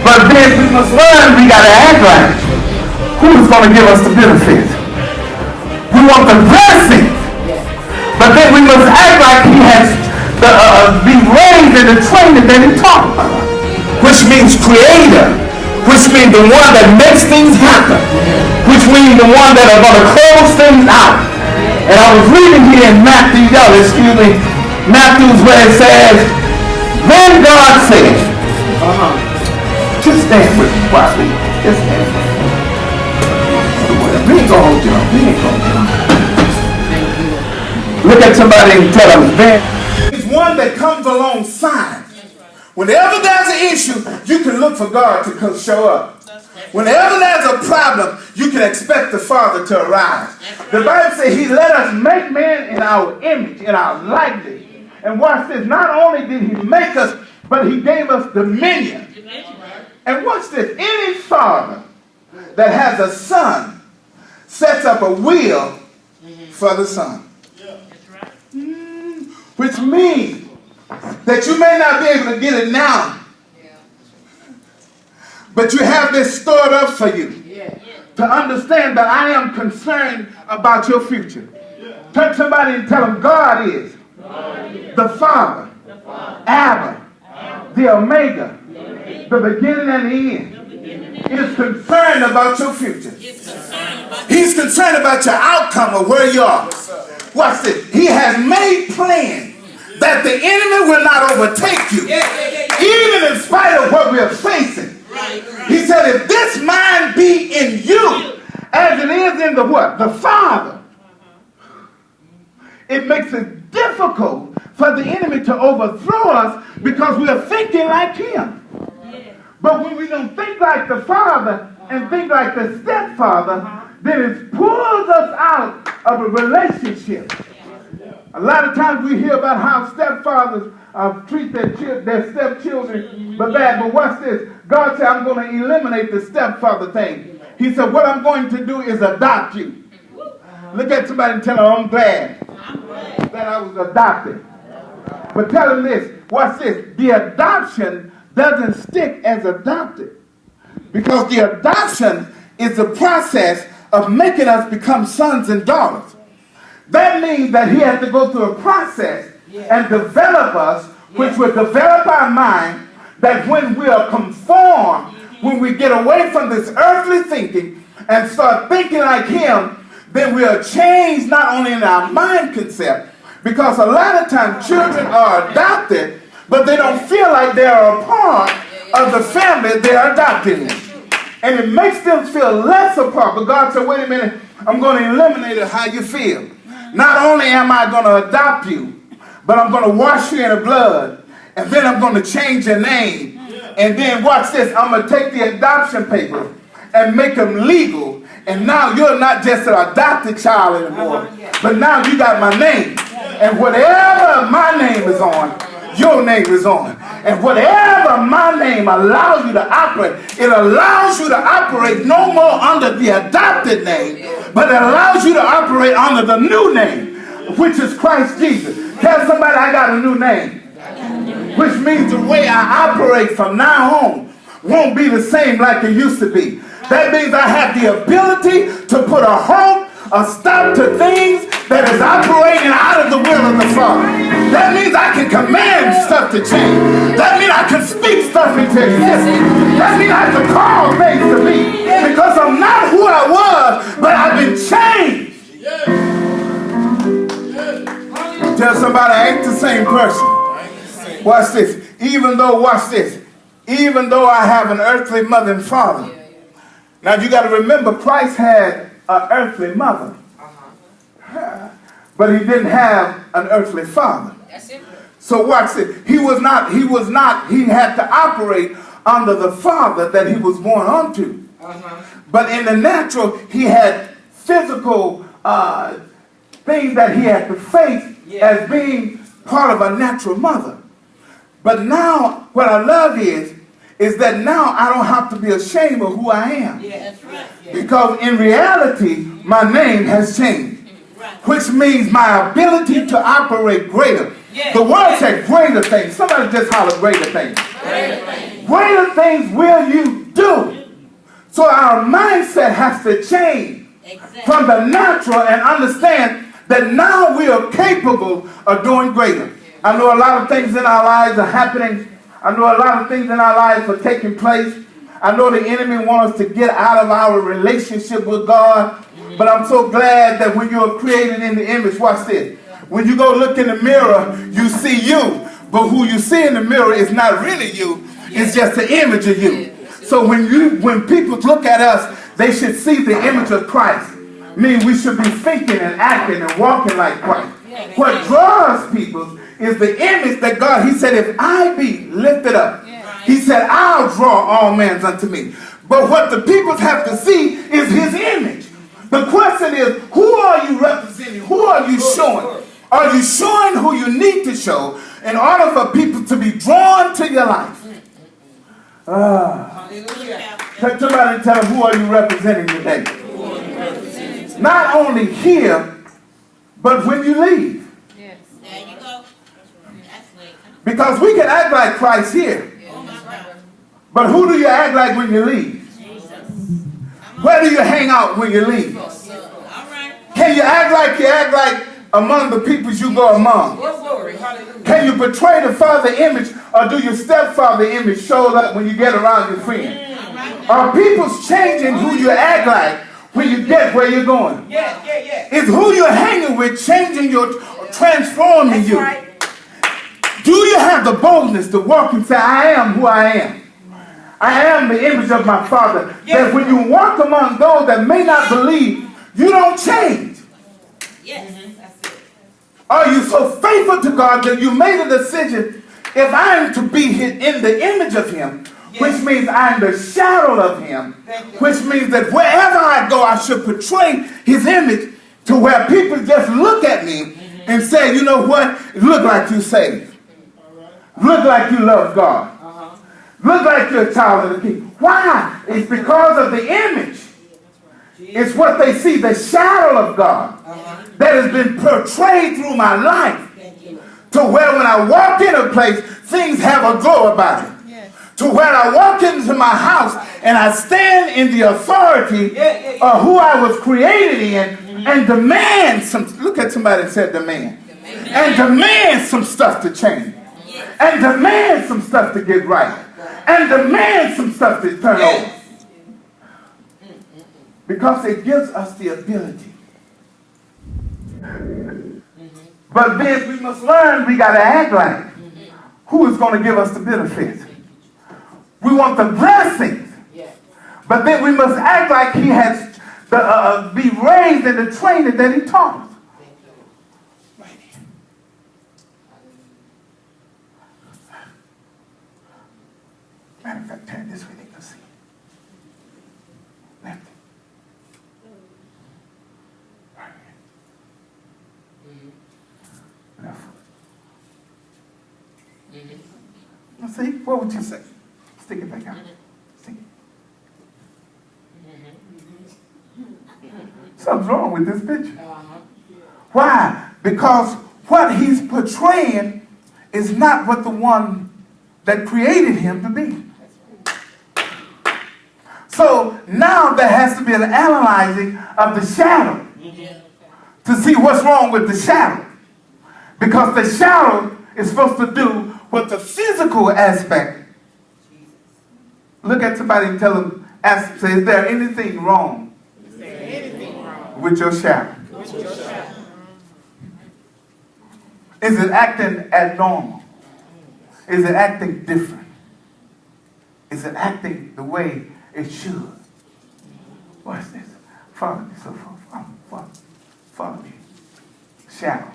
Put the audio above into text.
But then we must learn we got to act like who's going to give us the benefit. We want the blessing. But then we must act like he has to be raised in the training that he taught us. Which means creator. Which means the one that makes things happen. Which means the one that are going to close things out. And I was reading here in Matthew, Matthew's where it says, then God said, just stand with me, watch me. Just stand with me. We ain't gonna hold you up. We ain't gonna hold you up. Look at somebody and tell them, man. It's one that comes alongside. Whenever there's an issue, you can look for God to come show up. Whenever there's a problem, you can expect the Father to arise. The Bible says he let us make man in our image, in our likeness. And watch this, not only did he make us, but he gave us dominion. And watch this, any father that has a son sets up a will for the son. Which means that you may not be able to get it now, but you have this stored up for you to understand that I am concerned about your future. Touch somebody and tell them God is the Father, Abba, the Omega, the beginning and the end. Is concerned about your future. He's concerned about your outcome of where you are. Watch this. He has made plans that the enemy will not overtake you. Even in spite of what we are facing. He said, if this mind be in you, as it is in the what? The Father. It makes it difficult for the enemy to overthrow us because we are thinking like him. But when we don't think like the Father and think like the stepfather, then it pulls us out of a relationship. A lot of times we hear about how stepfathers treat their stepchildren bad. But watch this. God said, I'm going to eliminate the stepfather thing. He said, what I'm going to do is adopt you. Look at somebody and tell them, I'm glad that I was adopted. But tell them this. Watch this. The adoption doesn't stick as adopted. Because the adoption is the process of making us become sons and daughters. That means that he has to go through a process and develop us, which will develop our mind, that when we are conformed, when we get away from this earthly thinking and start thinking like him, then we are changed not only in our mind concept, because a lot of times children are adopted, but they don't feel like they are a part of the family they're adopted in. And it makes them feel less a part. But God said, wait a minute, I'm going to eliminate how you feel. Not only am I going to adopt you, but I'm going to wash you in the blood. And then I'm going to change your name. And then watch this, I'm going to take the adoption papers and make them legal. And now you're not just an adopted child anymore, but now you got my name. And whatever my name is on, your name is on. And whatever my name allows you to operate, it allows you to operate no more under the adopted name, but it allows you to operate under the new name, which is Christ Jesus. Tell somebody I got a new name. Which means the way I operate from now on won't be the same like it used to be. That means I have the ability to put a halt, a stop to things that is operating out of the will of the Father. That means I can command stuff to change. That means I can speak stuff into existence. That means I can call things to be. Because I'm not who I was, but I've been changed. Tell somebody I ain't the same person. Watch this. Watch this. Even though I have an earthly mother and father. Now you got to remember, Christ had an earthly mother. But he didn't have an earthly father. That's it. So watch this. He had to operate under the father that he was born unto. But in the natural, he had physical things that he had to face as being part of a natural mother. But now, what I love is that now I don't have to be ashamed of who I am. That's right. Because in reality, my name has changed. Which means my ability to operate greater. The word said greater things. Somebody just holler greater things. Greater what things will you do? So our mindset has to change from the natural and understand that now we are capable of doing greater. I know a lot of things in our lives are happening. I know a lot of things in our lives are taking place. I know the enemy wants us to get out of our relationship with God. But I'm so glad that when you're created in the image, watch this. When you go look in the mirror, you see you. But who you see in the mirror is not really you. It's just the image of you. So when people look at us, they should see the image of Christ. I mean, we should be thinking and acting and walking like Christ. What draws people is the image that God, he said, if I be lifted up, he said, I'll draw all men unto me. But what the people have to see is his image. The question is, who are you representing? Who are you showing? Are you showing who you need to show in order for people to be drawn to your life? Touch somebody and tell them, who are you representing today? Not only here, but when you leave. Yes. There you go. Because we can act like Christ here. But who do you act like when you leave? Where do you hang out when you leave? Can you act like among the people you go among? Can you portray the father image, or do your stepfather image show up when you get around your friend? Are people's changing who you act like when you get where you're going? Is who you're hanging with changing your, transforming you? Do you have the boldness to walk and say, I am who I am? I am the image of my Father. That when you walk among those that may not believe, you don't change. Are you so faithful to God that you made a decision, if I am to be in the image of him, which means I am the shadow of him, which means that wherever I go, I should portray his image to where people just look at me and say, you know what? Look like you saved. Look like you love God. Look like you're a child of the king. Why? It's because of the image. It's what they see, the shadow of God that has been portrayed through my life. To where when I walk in a place, things have a glow about it. To where I walk into my house and I stand in the authority of who I was created in and demand some, look at somebody that said demand. And demand some stuff to change. And demand some stuff to get right. And demand some stuff to turn over. Because it gives us the ability. But then we must learn we got to act like who is going to give us the benefits. We want the blessings. But then we must act like he has to be raised in the training that he taught us. Matter of fact, turn this way, they can see. Left it. Right here. Left foot. Now see, what would you say? Stick it back out. Stick it. Something's wrong with this picture. Why? Because what he's portraying is not what the one that created him to be. So now there has to be an analyzing of the shadow to see what's wrong with the shadow. Because the shadow is supposed to do what the physical aspect. Look at somebody and tell them, ask, say, is there anything wrong with your shadow? Is it acting abnormal? Is it acting different? Is it acting the way it should? Watch this. Follow me. So follow me. Shadow.